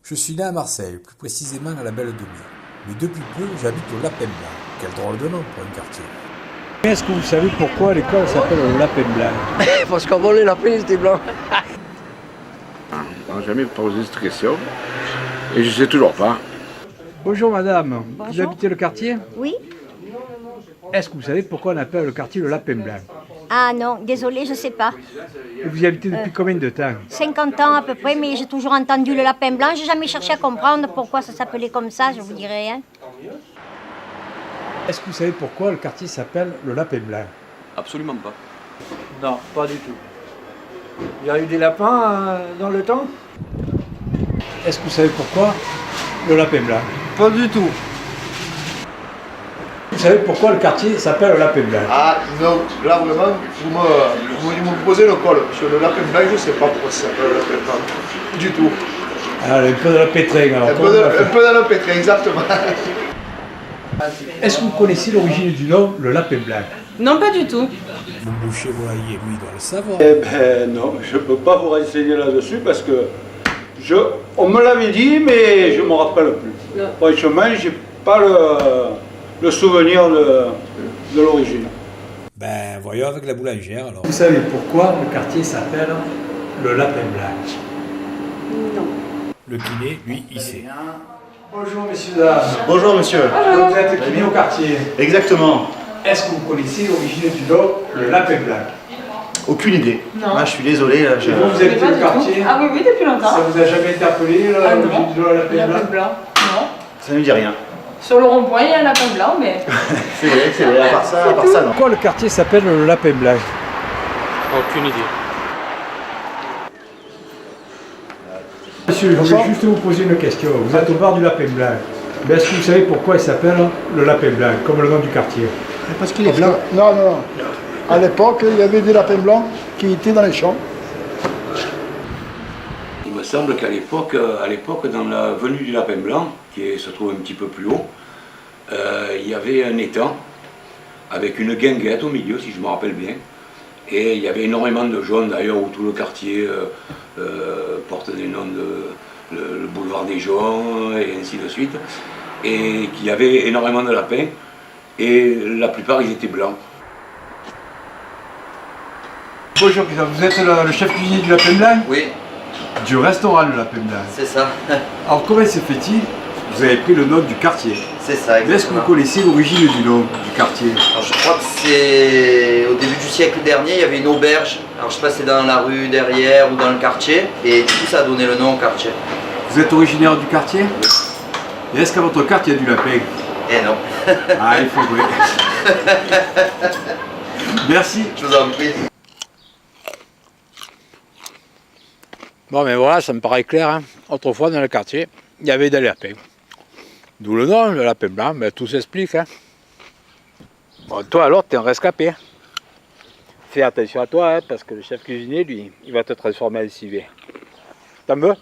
Je suis né à Marseille, plus précisément à la Belle de Mai. Mais depuis peu, j'habite au Lapin Blanc. Quel drôle de nom pour un quartier. Est-ce que vous savez pourquoi l'école s'appelle le Lapin Blanc? Parce qu'avant les lapins ils étaient blancs. On n'a jamais posé cette question et je ne sais toujours pas. Bonjour madame, vous Bonjour. habitez le quartier? Oui? Est-ce que vous savez pourquoi on appelle le quartier le Lapin Blanc? Ah non, désolé, je ne sais pas. Et vous y habitez depuis combien de temps? 50 ans à peu près, mais j'ai toujours entendu le lapin blanc. J'ai jamais cherché à comprendre pourquoi ça s'appelait comme ça, je vous dirai rien. Est-ce que vous savez pourquoi le quartier s'appelle le Lapin Blanc? Absolument pas. Non, pas du tout. Il y a eu des lapins dans le temps? Est-ce que vous savez pourquoi le Lapin Blanc? Pas du tout. Vous savez pourquoi le quartier s'appelle le Lapin Blanc? Ah non, là vraiment, vous me posez le col. Sur le lapin blanc, je ne sais pas pourquoi ça s'appelle le lapin blanc. Du tout. Ah, un peu de la pétrin alors. Un peu dans le pétrin, exactement. Est-ce que vous connaissez l'origine du nom, le Lapin Blanc? Non, pas du tout. Le boucher volailler, lui, doit le savoir. Eh ben non, je ne peux pas vous renseigner là-dessus parce que on me l'avait dit, mais je ne me rappelle plus. Franchement, je n'ai pas le souvenir de l'origine. Ben, voyons avec la boulangère alors. Vous savez pourquoi le quartier s'appelle le Lapin Blanc? Le kiné, lui, il sait. Bonjour messieurs, dames. Bonjour monsieur. Vous êtes kiné au quartier. Exactement. Est-ce que vous connaissez l'origine du nom, le Lapin Blanc? Aucune idée. Non. Ah, je suis désolé. Là, Et vous, vous habitez Pas le du quartier? tout. Ah oui, oui, depuis longtemps. Ça vous a jamais interpellé Ah l'origine non. du nom, le Lapin Lapin Blanc? blanc. Non. Ça ne me dit rien. Sur le rond-point, il y a un lapin blanc, mais C'est vrai. À part ça, non. Pourquoi le quartier s'appelle le Lapin Blanc? Aucune idée. Monsieur, je voulais juste vous poser une question. Vous êtes au bar du Lapin Blanc. Mais est-ce que vous savez pourquoi il s'appelle le Lapin Blanc, comme le nom du quartier? Parce qu'il est blanc. Non, non, non. À l'époque, il y avait des lapins blancs qui étaient dans les champs. Il me semble qu'à l'époque, dans la venue du Lapin Blanc, se trouve un petit peu plus haut, il y avait un étang avec une guinguette au milieu, si je me rappelle bien. Et il y avait énormément de jaunes d'ailleurs, où tout le quartier porte des noms de le boulevard des Jaunes et ainsi de suite. Et qu'il y avait énormément de lapins, et la plupart ils étaient blancs. Bonjour, vous êtes le chef cuisinier du Lapin Blanc? Oui, Du restaurant le Lapin Blanc. c'est ça. Alors comment se fait-il? Vous avez pris le nom du quartier. C'est ça, Mais est-ce que vous exactement. connaissez l'origine du nom du quartier? Alors, je crois que c'est au début du siècle dernier, il y avait une auberge. Alors je sais pas si c'est dans la rue derrière ou dans le quartier. Et du coup ça a donné le nom au quartier. Vous êtes originaire du quartier? Et est-ce qu'à votre quartier il y a du lapin? Et non. Ah, il faut vrai. Merci. Je vous en prie. Bon, mais voilà, ça me paraît clair. Hein. Autrefois, dans le quartier, il y avait des lapins. D'où le nom, le lapin blanc, mais tout s'explique. Hein. Bon, toi, alors, t'es un rescapé. Hein. Fais attention à toi, hein, parce que le chef cuisinier, lui, il va te transformer en civet. T'en veux?